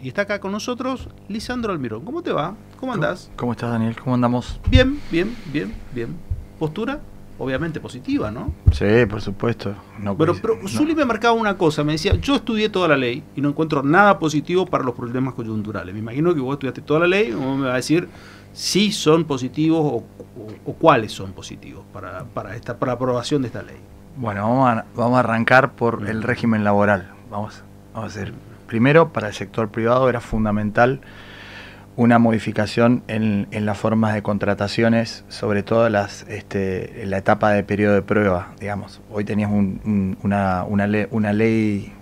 Y está acá con nosotros Lisandro Almirón. ¿Cómo te va? ¿Cómo andás? ¿Cómo estás, Daniel? ¿Cómo andamos? Bien, bien, bien, bien. Postura, obviamente positiva, ¿no? Sí, por supuesto. No, Pero Zuli me marcaba una cosa, me decía, yo estudié toda la ley y no encuentro nada positivo para los problemas coyunturales. Me imagino que vos estudiaste toda la ley y vos me vas a decir si son positivos o cuáles son positivos para la aprobación de esta ley. Bueno, vamos a arrancar por el régimen laboral. Vamos a hacer. Primero, para el sector privado era fundamental una modificación en las formas de contrataciones, sobre todo en la etapa de periodo de prueba, digamos. Hoy tenías una ley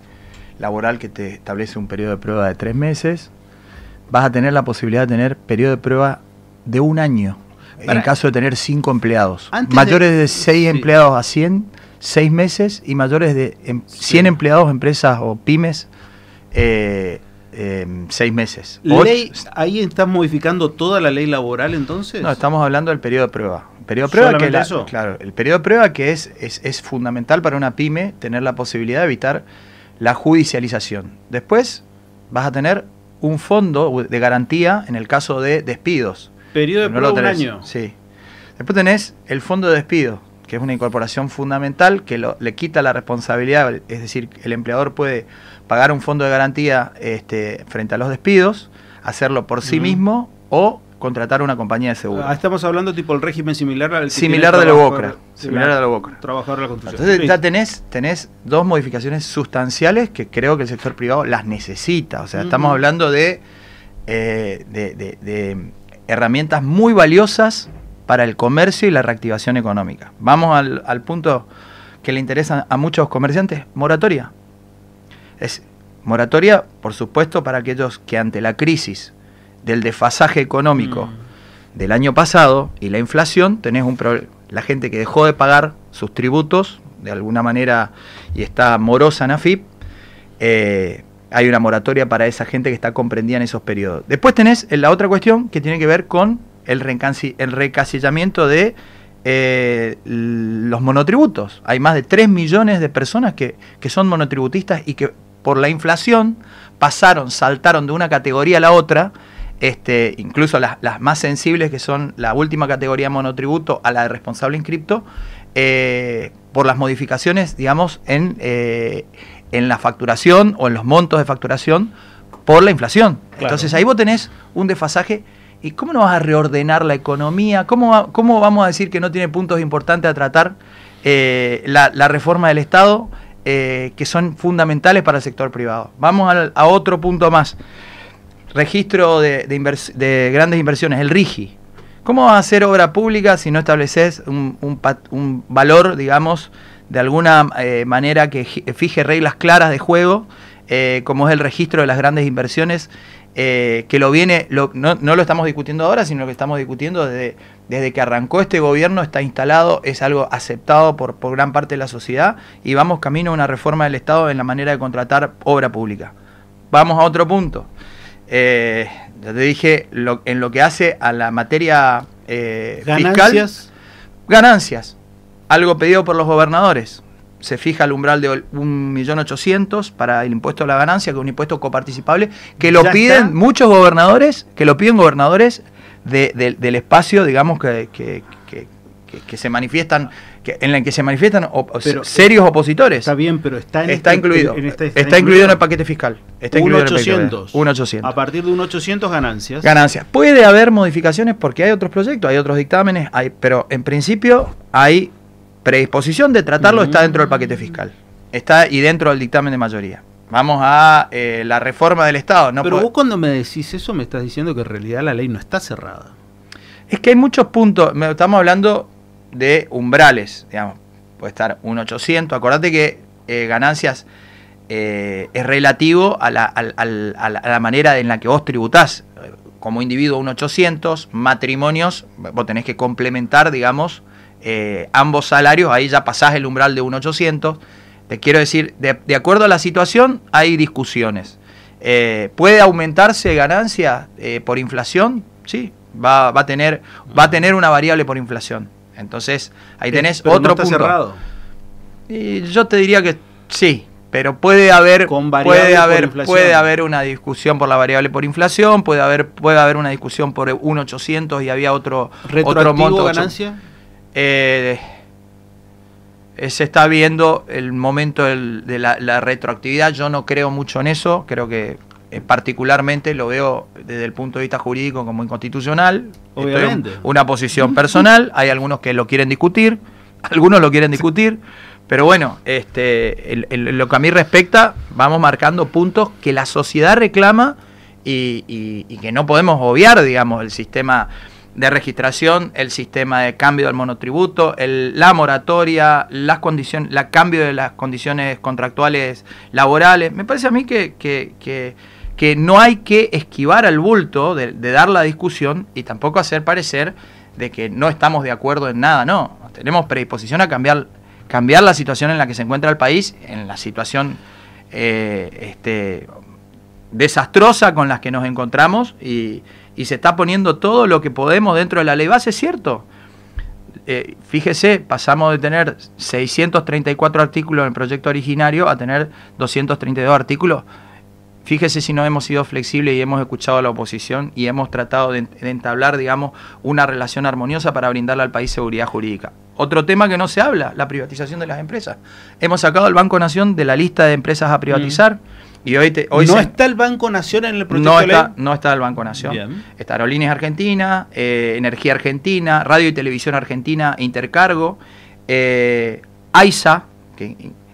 laboral que te establece un periodo de prueba de 3 meses. Vas a tener la posibilidad de tener periodo de prueba de 1 año, en caso de tener 5 empleados. Mayores de 6 empleados a 100, 6 meses, y mayores de 100 empleados, empresas o pymes, 6 meses. Ley, ¿ahí estás modificando toda la ley laboral entonces? No, estamos hablando del periodo de prueba. El periodo de prueba eso? Claro, el periodo de prueba que es fundamental para una pyme tener la posibilidad de evitar la judicialización. Después vas a tener un fondo de garantía en el caso de despidos. Periodo de prueba 1 año. Sí. Después tenés el fondo de despido, que es una incorporación fundamental que le quita la responsabilidad, es decir, el empleador puede pagar un fondo de garantía frente a los despidos, hacerlo por sí mismo o contratar una compañía de seguro. Estamos hablando tipo el régimen similar al que similar de Lobocra. Trabajador de la construcción. Entonces ya tenés 2 modificaciones sustanciales que creo que el sector privado las necesita. O sea, estamos hablando de herramientas muy valiosas para el comercio y la reactivación económica. Vamos al punto que le interesa a muchos comerciantes: moratoria. Es moratoria, por supuesto, para aquellos que ante la crisis del desfasaje económico del año pasado y la inflación, tenés un problema. La gente que dejó de pagar sus tributos, de alguna manera, y está morosa en AFIP, hay una moratoria para esa gente que está comprendida en esos periodos. Después tenés la otra cuestión que tiene que ver con el recasillamiento de los monotributos. Hay más de 3 millones de personas que son monotributistas y que por la inflación saltaron de una categoría a la otra, incluso las más sensibles, que son la última categoría de monotributo, a la de responsable inscripto, por las modificaciones, digamos, en la facturación o en los montos de facturación por la inflación. Claro. Entonces ahí vos tenés un desfasaje. ¿Y cómo no vas a reordenar la economía? ¿Cómo vamos a decir que no tiene puntos importantes a tratar la reforma del Estado, que son fundamentales para el sector privado? Vamos a otro punto más. Registro de grandes inversiones, el RIGI. ¿Cómo vas a hacer obra pública si no estableces un valor, digamos, de alguna manera que fije reglas claras de juego, como es el registro de las grandes inversiones? No lo estamos discutiendo ahora, sino que estamos discutiendo desde que arrancó este gobierno, está instalado, es algo aceptado por gran parte de la sociedad, y vamos camino a una reforma del Estado en la manera de contratar obra pública. Vamos a otro punto. Ya te dije, en lo que hace a la materia fiscal, ganancias, algo pedido por los gobernadores. Se fija el umbral de 1.800.000 para el impuesto a la ganancia, que es un impuesto coparticipable, que lo piden muchos gobernadores, del espacio, digamos, que se manifiestan, en el que se manifiestan serios opositores. Está bien, pero está incluido en el paquete fiscal. Está 1.800. A partir de 1.800 ganancias. Ganancias. Puede haber modificaciones porque hay otros proyectos, hay otros dictámenes, pero en principio hay predisposición de tratarlo, está dentro del paquete fiscal. Está y dentro del dictamen de mayoría. Vamos a la reforma del Estado. Pero vos, cuando me decís eso, me estás diciendo que en realidad la ley no está cerrada. Es que hay muchos puntos. Estamos hablando de umbrales, digamos. Puede estar 1.800. Acordate que ganancias es relativo a la manera en la que vos tributás. Como individuo 1.800, matrimonios, vos tenés que complementar, digamos, ambos salarios, ahí ya pasás el umbral de 1.800. Te quiero decir, de acuerdo a la situación hay discusiones. ¿Puede aumentarse ganancia por inflación? Sí, va a tener una variable por inflación. Entonces ahí tenés pero otro no está punto. Cerrado. Y yo te diría que sí, pero puede haber una discusión por la variable por inflación, puede haber una discusión por 1.800 y había otro monto. ¿Ganancia? Se está viendo el momento de la retroactividad. Yo no creo mucho en eso, creo que particularmente lo veo desde el punto de vista jurídico como inconstitucional. Obviamente. Una posición personal, hay algunos que lo quieren discutir, pero bueno, lo que a mí respecta, vamos marcando puntos que la sociedad reclama y que no podemos obviar, digamos, el sistema de registración, el sistema de cambio del monotributo, la moratoria, la cambio de las condiciones contractuales laborales. Me parece a mí que no hay que esquivar al bulto de dar la discusión y tampoco hacer parecer de que no estamos de acuerdo en nada, no. Tenemos predisposición a cambiar la situación en la que se encuentra el país, en la situación desastrosa con la que nos encontramos y se está poniendo todo lo que podemos dentro de la ley base, es cierto. Fíjese, pasamos de tener 634 artículos en el proyecto originario a tener 232 artículos. Fíjese si no hemos sido flexibles y hemos escuchado a la oposición y hemos tratado de entablar, digamos, una relación armoniosa para brindarle al país seguridad jurídica. Otro tema que no se habla, la privatización de las empresas. Hemos sacado al Banco Nación de la lista de empresas a privatizar. Y hoy ¿está el Banco Nación en el proyecto de ley? No está el Banco Nación. Bien. Está Aerolíneas Argentina, Energía Argentina, Radio y Televisión Argentina, Intercargo, AISA,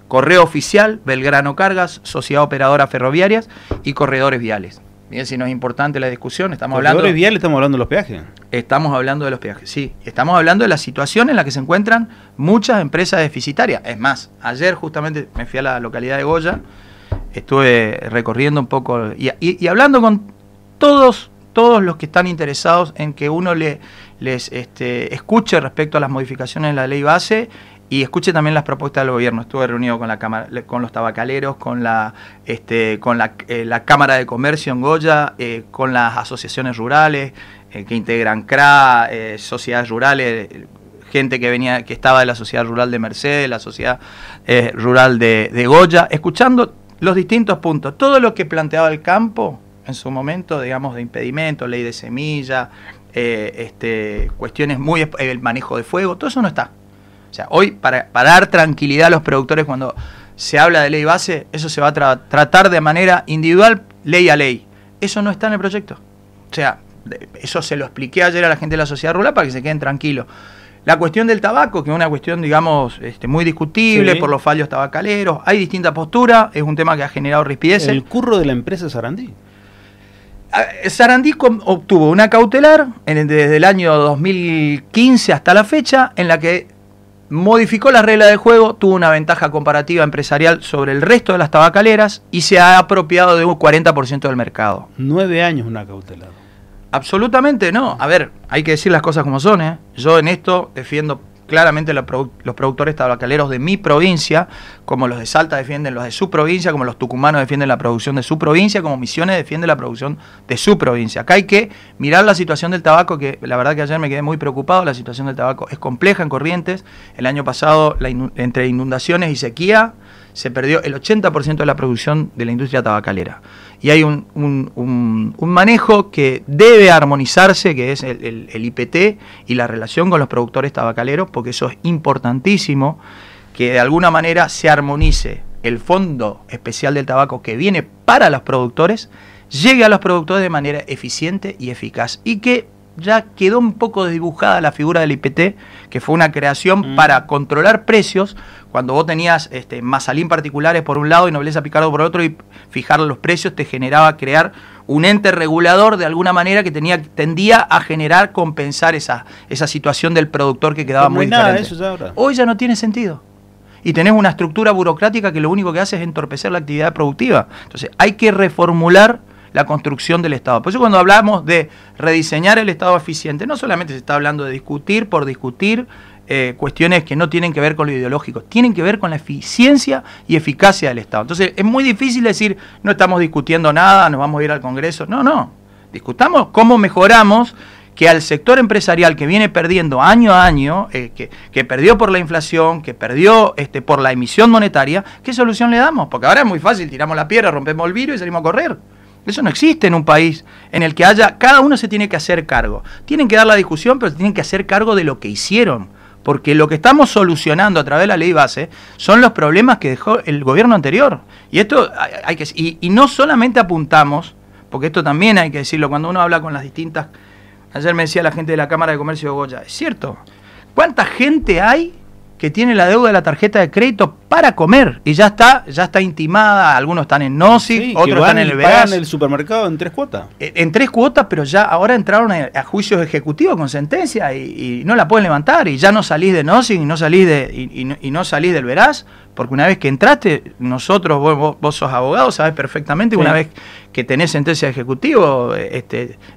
Correo Oficial, Belgrano Cargas, Sociedad Operadora Ferroviarias y Corredores Viales. Miren si no es importante la discusión, ¿Corredores viales estamos hablando de los peajes? Estamos hablando de los peajes, sí. Estamos hablando de la situación en la que se encuentran muchas empresas deficitarias. Es más, ayer justamente me fui a la localidad de Goya, estuve recorriendo un poco y hablando con todos los que están interesados en que uno les escuche respecto a las modificaciones de la ley base y escuche también las propuestas del gobierno. Estuve reunido con la Cámara, con los tabacaleros, con la Cámara de Comercio en Goya, con las asociaciones rurales que integran CRA, sociedades rurales, gente que estaba de la sociedad rural de Mercedes, la sociedad rural de Goya, escuchando los distintos puntos. Todo lo que planteaba el campo en su momento, digamos, de impedimento, ley de semilla, cuestiones el manejo de fuego, todo eso no está. O sea, hoy para dar tranquilidad a los productores cuando se habla de ley base, eso se va a tratar de manera individual, ley a ley. Eso no está en el proyecto. O sea, eso se lo expliqué ayer a la gente de la sociedad rural para que se queden tranquilos. La cuestión del tabaco, que es una cuestión, digamos, muy discutible por los fallos tabacaleros, hay distintas posturas, es un tema que ha generado rispideces. ¿El curro de la empresa Sarandí? Sarandí obtuvo una cautelar desde el año 2015 hasta la fecha, en la que modificó las reglas del juego, tuvo una ventaja comparativa empresarial sobre el resto de las tabacaleras y se ha apropiado de un 40% del mercado. 9 años una cautelar. Absolutamente no. A ver, hay que decir las cosas como son, ¿eh? Yo en esto defiendo claramente los productores tabacaleros de mi provincia, como los de Salta defienden los de su provincia, como los tucumanos defienden la producción de su provincia, como Misiones defiende la producción de su provincia. Acá hay que mirar la situación del tabaco, que la verdad que ayer me quedé muy preocupado. La situación del tabaco es compleja en Corrientes. El año pasado, entre inundaciones y sequía, se perdió el 80% de la producción de la industria tabacalera. Y hay un manejo que debe armonizarse, que es el IPT y la relación con los productores tabacaleros, porque eso es importantísimo, que de alguna manera se armonice el Fondo Especial del Tabaco que viene para los productores, llegue a los productores de manera eficiente y eficaz, y que ya quedó un poco desdibujada la figura del IPT, que fue una creación para controlar precios, cuando vos tenías Mazalín particulares por un lado y Nobleza Picardo por otro, y fijar los precios te generaba crear un ente regulador de alguna manera que tendía a generar, compensar esa situación del productor que quedaba muy diferente. Eso ya ahora. Hoy ya no tiene sentido. Y tenés una estructura burocrática que lo único que hace es entorpecer la actividad productiva. Entonces hay que reformular la construcción del Estado. Por eso cuando hablamos de rediseñar el Estado eficiente, no solamente se está hablando de discutir por discutir cuestiones que no tienen que ver con lo ideológico, tienen que ver con la eficiencia y eficacia del Estado. Entonces es muy difícil decir, no estamos discutiendo nada, nos vamos a ir al Congreso. No, discutamos cómo mejoramos que al sector empresarial que viene perdiendo año a año, que perdió por la inflación, que perdió por la emisión monetaria, ¿qué solución le damos? Porque ahora es muy fácil, tiramos la piedra, rompemos el vidrio y salimos a correr. Eso no existe en un país en el que cada uno se tiene que hacer cargo. Tienen que dar la discusión, pero tienen que hacer cargo de lo que hicieron. Porque lo que estamos solucionando a través de la ley base son los problemas que dejó el gobierno anterior. Y esto y no solamente apuntamos, porque esto también hay que decirlo, cuando uno habla con las distintas... Ayer me decía la gente de la Cámara de Comercio de Goya, es cierto, ¿cuánta gente hay que tiene la deuda de la tarjeta de crédito para comer? Y ya está intimada, algunos están en NOSIC, sí, otros están en el pagan Veraz. el supermercado en 3 cuotas. En 3 cuotas, pero ya ahora entraron a juicios ejecutivos con sentencia y no la pueden levantar, y ya no salís de NOSIC y no salís del Veraz, porque una vez que entraste, nosotros, vos sos abogado, sabés perfectamente que una vez que tenés sentencia de ejecutivo,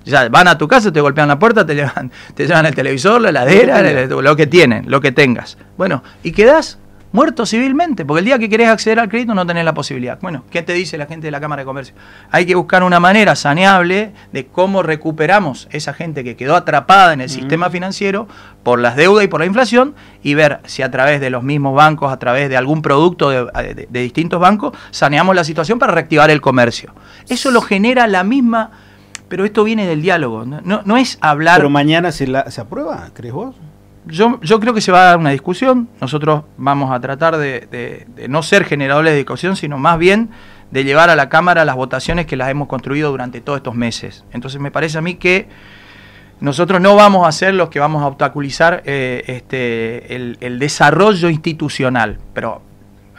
ya van a tu casa, te golpean la puerta, te llevan el televisor, la heladera, lo que tienen, lo que tengas. Bueno, y quedás muerto civilmente, porque el día que querés acceder al crédito no tenés la posibilidad. Bueno, ¿qué te dice la gente de la Cámara de Comercio? Hay que buscar una manera saneable de cómo recuperamos esa gente que quedó atrapada en el sistema financiero por las deudas y por la inflación, y ver si a través de los mismos bancos, a través de algún producto de distintos bancos, saneamos la situación para reactivar el comercio. Eso lo genera la misma... Pero esto viene del diálogo, no es hablar... ¿Pero mañana se aprueba, crees vos? Yo creo que se va a dar una discusión. Nosotros vamos a tratar de no ser generadores de discusión, sino más bien de llevar a la Cámara las votaciones que las hemos construido durante todos estos meses. Entonces me parece a mí que nosotros no vamos a ser los que vamos a obstaculizar el desarrollo institucional, pero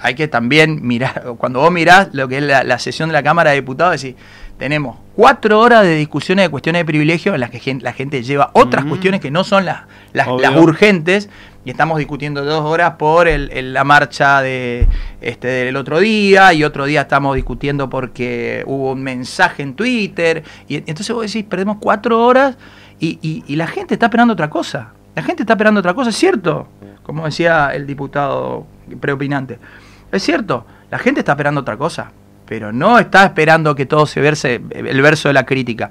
hay que también mirar, cuando vos mirás lo que es la sesión de la Cámara de Diputados, decís, tenemos 4 horas de discusiones de cuestiones de privilegio en las que la gente lleva otras cuestiones que no son las urgentes, y estamos discutiendo 2 horas por la marcha del otro día, y otro día estamos discutiendo porque hubo un mensaje en Twitter, y entonces vos decís, perdemos 4 horas y la gente está esperando otra cosa. La gente está esperando otra cosa, es cierto, como decía el diputado preopinante. Es cierto, la gente está esperando otra cosa, pero no está esperando que todo se verse el verso de la crítica.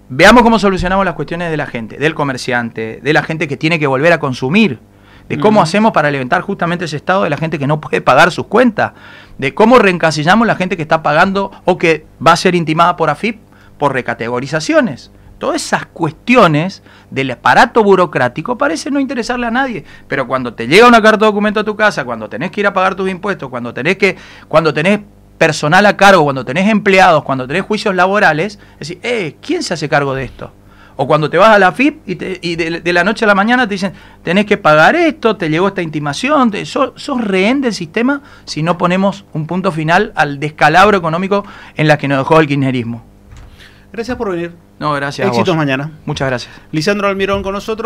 Veamos cómo solucionamos las cuestiones de la gente, del comerciante, de la gente que tiene que volver a consumir, de cómo hacemos para levantar justamente ese estado de la gente que no puede pagar sus cuentas, de cómo reencasillamos la gente que está pagando o que va a ser intimada por AFIP por recategorizaciones. Todas esas cuestiones del aparato burocrático parecen no interesarle a nadie, pero cuando te llega una carta de documento a tu casa, cuando tenés que ir a pagar tus impuestos, cuando tenés personal a cargo, cuando tenés empleados, cuando tenés juicios laborales, es decir, ¿quién se hace cargo de esto? O cuando te vas a la AFIP y de la noche a la mañana te dicen, tenés que pagar esto, te llegó esta intimación, sos rehén del sistema si no ponemos un punto final al descalabro económico en la que nos dejó el kirchnerismo. Gracias por venir. No, gracias. Éxitos a vos. mañana. Muchas gracias. Lisandro Almirón con nosotros.